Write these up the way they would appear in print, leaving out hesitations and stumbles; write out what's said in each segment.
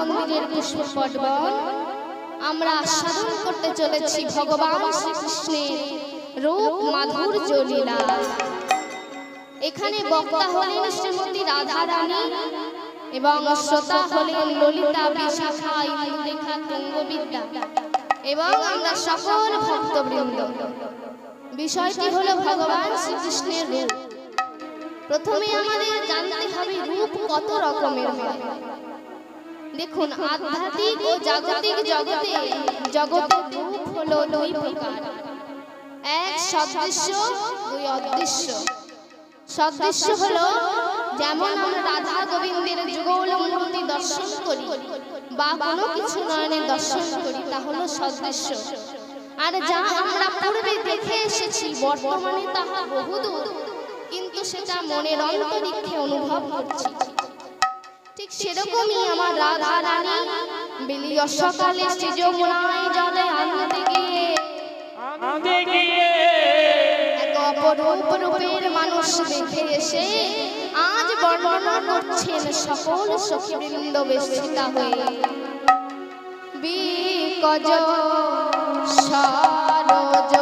মন্দিরের পুষ্প পটবন আমরা আস্বাদন করতে চলেছি ভগবান শ্রীকৃষ্ণের রূপ মাধুর্য লীলা। এখানে বক্তা হলেন শ্রীমতী রাধা রানী এবং শ্রোতা হলেন ললিতা, বিশাখা, ইন্দুরেখা, তুঙ্গবিদ্যা এবং আমরা সকল ভক্তবৃন্দ। বিষয়টি হলো ভগবান শ্রীকৃষ্ণের রূপ। প্রথমে আমাদের জানতে হবে রূপ কত রকমের হয়। দেখুন, আধ্যাত্মিক ও জাগতিক জগতের রূপ হলো দুই প্রকার, এক সদৃশ্য, দুই অদৃশ্য। সদৃশ্য হলো যেমন আমরা রাধা গোবিন্দের যুগল মূর্তি দর্শন করি বা কোনো কিছু নয়নে দর্শন করি, তা হলো সদৃশ্য। আর যা আমরা পূর্বে দেখে এসেছি বর্তমানে তাহা বহুদূর, কিন্তু সেটা মনের অন্তরিক্ষে অনুভব করছি। ঠিক সেরকমই আমার রাধা রানী বিলিয় সকালে শ্রী যমুনায় জলে আনতে গিয়ে এক অপরূপ রূপের মানুষ দেখে এসে আজ বর্ণনা করছেন সকল সখীবৃন্দ বেষ্টিতা হয়ে। বিকজ সরজ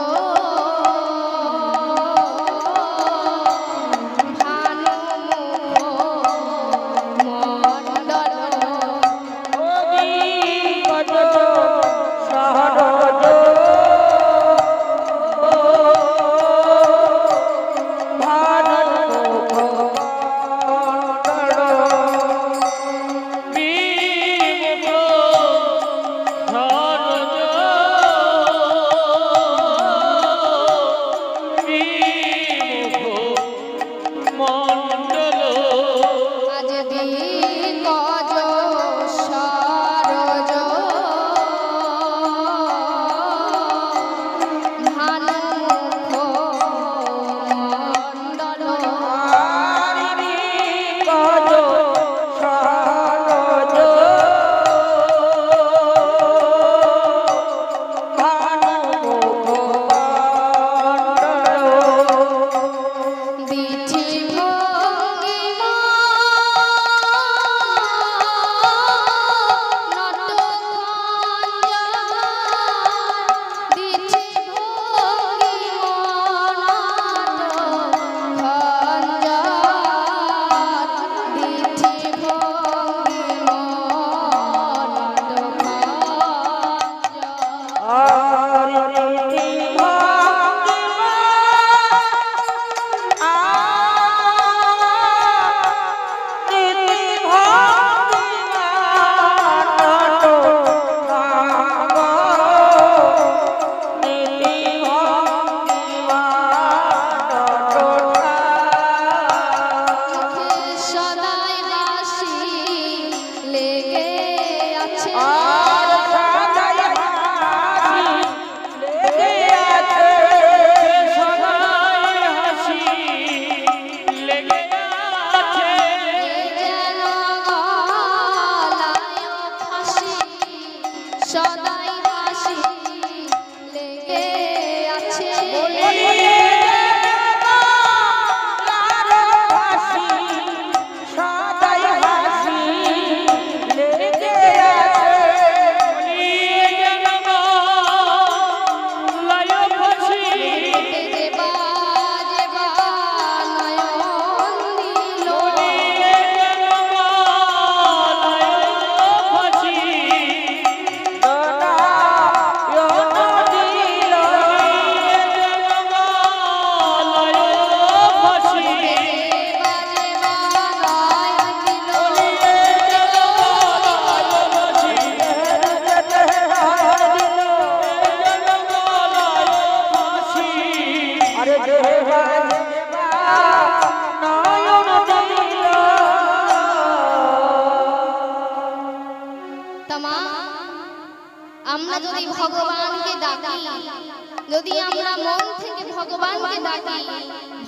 যদি আমরা মন থেকে ভগবানকে ডাকি,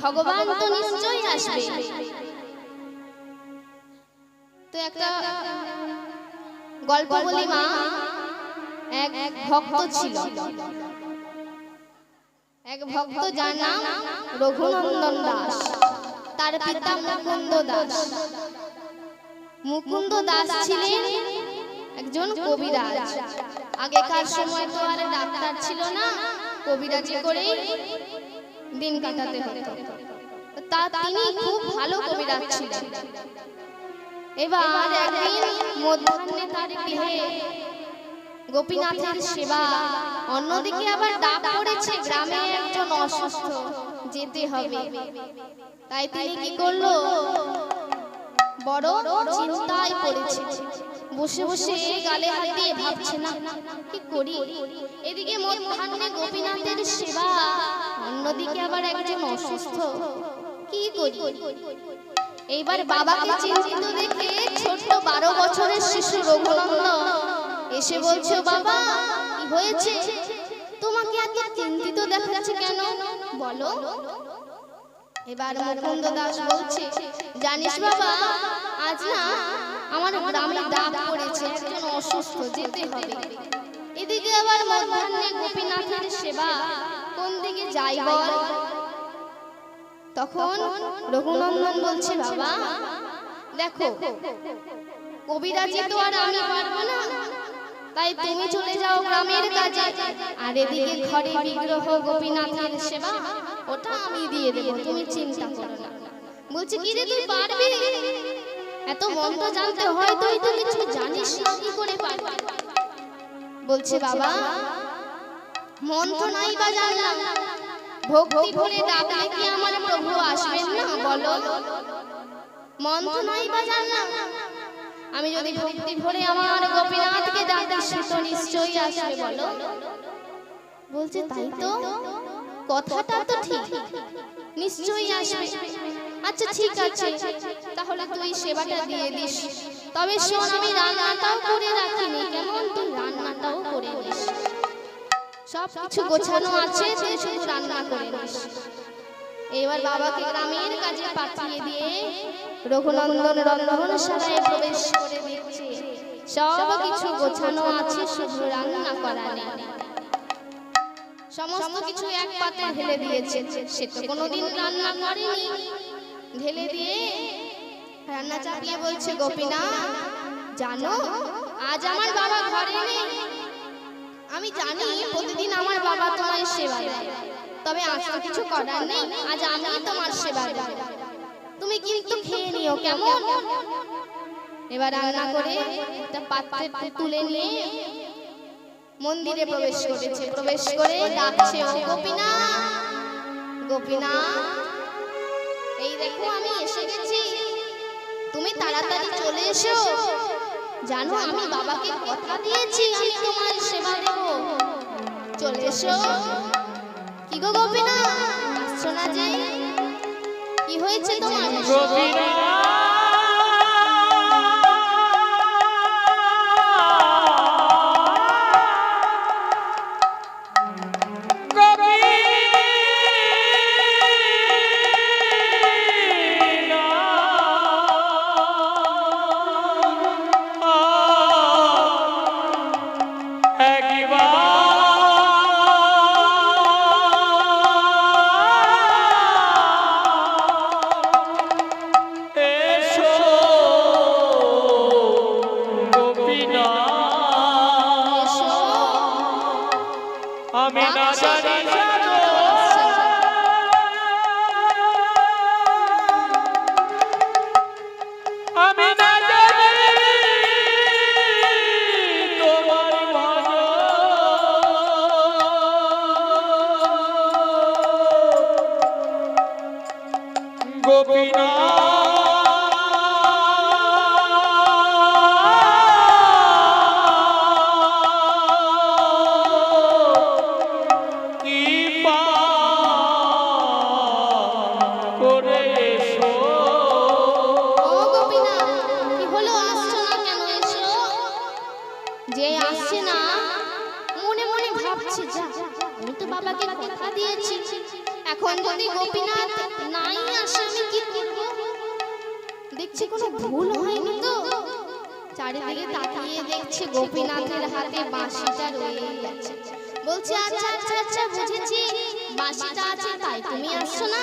ভগবান তো নিশ্চয়ই আসবে। তো একটা গল্প বলি মা। এক ভক্ত ছিল, এক ভক্ত যার নাম রঘুনন্দন দাস। তার পিতা মুকুন্দ দাস। মুকুন্দ দাস ছিলেন একজন কবিরাজ। আগেকার সময় তো আর ডাক্তার ছিল না, কবিরাজি করে দিন কাটাতে হতো। তিনি খুব ভালো কবিরাজ ছিলেন। এবার একদিন মধ্যাহ্নে তার গৃহে গোপীনাথের সেবা, অন্যদিকে আবার ডাক পড়েছে গ্রামে একজন অসুস্থ, যেতে হবে। তাই তিনি কি করলো, বড় চিন্তায় পড়েছে। বসে বসে গালে হাত দিয়ে ভাবছে, না কি করি। এদিকে মধ্যাহ্নে গোপীনাথের সেবা, অন্যদিকে আবার একজন অসুস্থ, কি করি। এইবার বাবাকে চিন্তিত দেখে ছোট্ট 12 বছরের শিশু রঘুনন্দন এসে বলছে, বাবা কি হয়েছে, তোমাকে এত চিন্তিত দেখাচ্ছে কেন, বলো। এবার মুকুন্দ দাস বলছে, জানিস বাবা, আজ না আমার গ্রামে ডাক পড়েছে, একজন অসুস্থ, যেতে হবে। এদিকে আবার মধ্যাহ্নে গোপীনাথের সেবা, কোন দিকে যাই বল। তখন রঘুনন্দন বলছে, বাবা দেখো, কবিরাজি তো আর আমি পারবো না, তাই তুমি চলে যাও গ্রামের কাজে, আর এদিকে ঘরে বিগ্রহ গোপীনাথের সেবা, ওটা আমি দিয়ে দেবো, তুমি চিন্তা করো না। বলছে, কি রে তুই পারবি, এত মন্ত্র জানতে হয়, তুই তো কিছু জানিস না, কি করে পারবি। বলছে, বাবা মন্ত্র নাই বা জানলাম, ভক্তি ভরে ডাকলে কি আমার প্রভু আসবেন না, বলো। মন্ত্র নাই বা জানলাম, আমি যদি ভক্তি ভরে আমার গোপীনাথকে ডাকি, সে তো নিশ্চয়ই আসবে, বলো। বলছে, তাই তো, কথাটা তো ঠিক, নিশ্চয়ই আসবে। আচ্ছা ঠিক আছে, তাহলে তুই সেবাটা দিয়ে দিস। তবে শোন, আমি রান্নাটাও করে রাখিনি, কেমন, তুই রান্নাটাও করে দিস। সব কিছু গোছানো আছে, তুই শুধু রান্না করে দিস। এবার বাবাকে গ্রামের কাজে পাঠিয়ে দিয়ে রঘুনন্দন রন্ধনশালায় প্রবেশ করে দিচ্ছে। সব কিছু গোছানো আছে, শুধু রান্না করা নেই। সমস্ত কিছু এক পাতে ঢেলে দিয়েছে, সে তো কোনোদিন রান্না করেনি। ঢেলে দিয়ে রান্না চাপিয়ে বলছে, গোপীনাথ জানো, আজ আমার বাবা ঘরে নেই। আমি জানি প্রতিদিন আমার বাবা তোমার সেবা দেয়, তবে আজ তো কিছু করার নেই, আজ আমি তোমার সেবা দেব, তুমি কিন্তু খেয়ে নিও, কেমন। এবার রান্না করে একটা পাত্রে তুলে নিয়ে মন্দিরে প্রবেশ করেছে। প্রবেশ করে ডাকছে, ও গোপীনাথ, গোপীনাথ, এই দেখো আমি এসে গেছি, তুমি তাড়াতাড়ি চলে এসো। জানো আমি বাবাকে কথা দিয়েছি, আমি তোমার সেবা দেব, চলে এসো। কি গো গোপীনাথ, আসছো না যে, কি হয়েছে তোমার? এখন যদি গোপীনাথ নাই আসে, আমি কি করব? দেখছি কোনো ভুল হয়নি তো। চারিদিকে তাকিয়ে দেখছে গোপীনাথের হাতে বাঁশিটা রয়ে গেছে। বলছে, আচ্ছা আচ্ছা আচ্ছা বুঝেছি, বাঁশিটা আছে তাই তুমি আসছো না,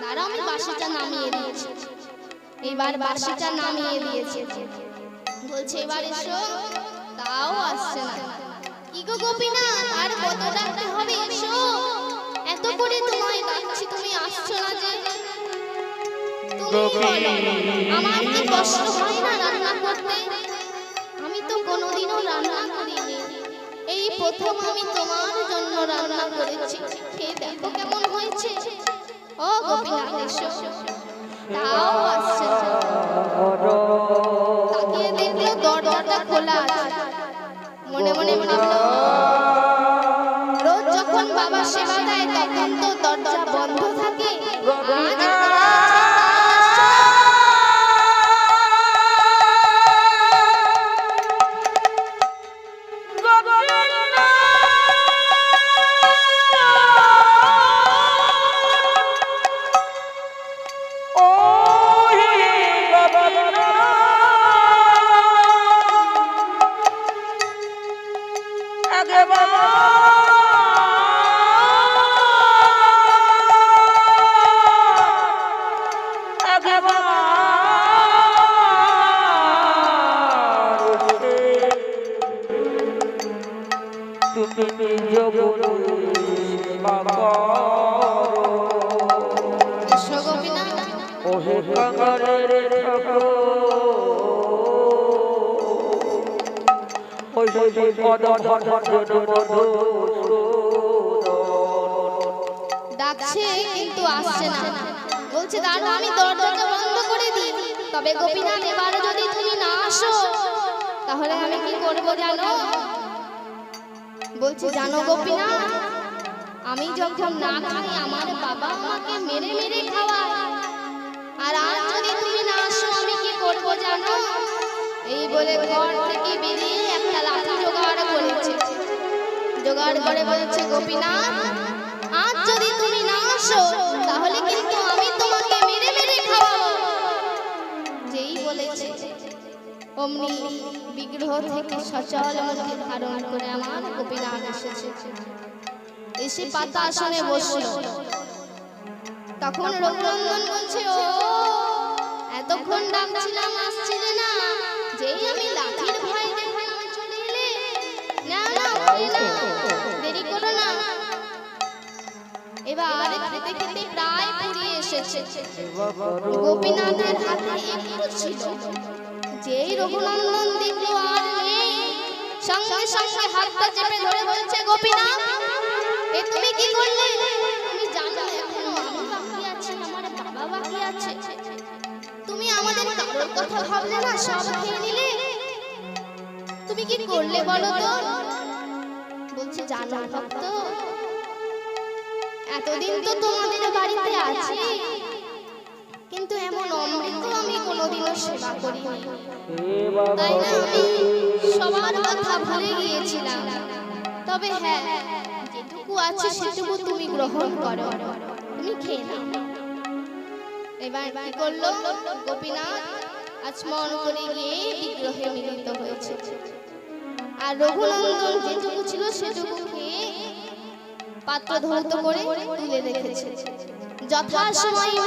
দাঁড়াও আমি বাঁশিটা নামিয়ে দিয়েছি। এবার বাঁশিটা নামিয়ে দিয়েছে। বলছে, এবার এসো। গোপীনাথ, আর কত ডাকতে হবে? এসো, এত করে তোমায় ডাকছি, তুমি আসছো না যে। তুমি বলো, আমার কি কষ্ট হয় না রান্না করতে? আমি তো কোনোদিনও রান্না করিনি, এই প্রথম আমি তোমার জন্য রান্না করেছি। খেয়ে দেখো কেমন হয়েছে। ও গোপীনাথ এসো। তাও আসছে না। তাকিয়ে দেখলো দরজাটা খোলা আছে। মনে মনে ভাবলো, রোজ যখন বাবা সেবা দেয় তখন তো দরজা বন্ধ থাকে, আজ ডাকছে কিন্তু আসছে না। বলছে দাঁড়ো, আমি দরজাটা বন্ধ করে দিই। তবে গোপীনাথ, এবারে যদি তুমি না আসো তাহলে আমি কি করবো জানো? বলছে জানো গোপীনাথ, আমি যখন না খাই আমার বাবা আমাকে মেরে মেরে খাওয়ায়, আর আজ যদি তুমি না আসো আমি কি করবো জানো? এই বলে ঘর থেকে বেরিয়ে একটা লাঠি জোগাড় করেছে। জোগাড় করে বলছে গোপীনাথ, আজ যদি তুমি না আসো তাহলে কিন্তু আমি তোমাকে মেরে মেরে খাওয়াবো। যেই বলেছে অমনি বিগ্রহ থেকে সচল মূর্তি ধারণ করে আমার গোপীনাথ এসেছে। এসে পাতা আসনে বসলো। তখন রঘুনন্দন বলছে, ও এতক্ষণ ডাকছিলাম আসছিলে না, যেই আমি লাঠির ভয় দেখালাম চলে এলে। না না না, দেরি করো না। এবার খেতে খেতে প্রায় ফুরিয়ে এসেছে। গোপীনাথের হাতে একটু ছিল। যেই রঘুনন্দন দেখলো আর নেই, সঙ্গে সঙ্গে হাতটা চেপে ধরে বলছে, গোপীনাথ এ তুমি কি করলে? তুমি জানো এখনো আমি বাকি আছি, আমার বাবা বাকি আছে। তুমি আমাদের কারোর কথা ভাবলে না, সব খেয়ে নিলে। তুমি কি করলে বলো তো? বলছে জানো ভক্ত, এতদিন তো তোমাদের বাড়িতে আছি, কিন্তু এমন অমৃত আমি কোনোদিনও সেবা করিনি। তাই না আমি সবার কথা ভুলে গিয়েছিলাম। তবে হ্যাঁ, যেটুকু আছে সেটুকু তুমি গ্রহণ করো, তুমি খেয়ে নাও। এবার কি করলো গোপীনাথ? আচমন করে গিয়ে বিগ্রহে মিলিত হয়েছে। আর রঘুনন্দন যেটুকু ছিল সেটুকু খেয়ে পাত্র ধৌত করে তুলে রেখেছে। যথাসময়ে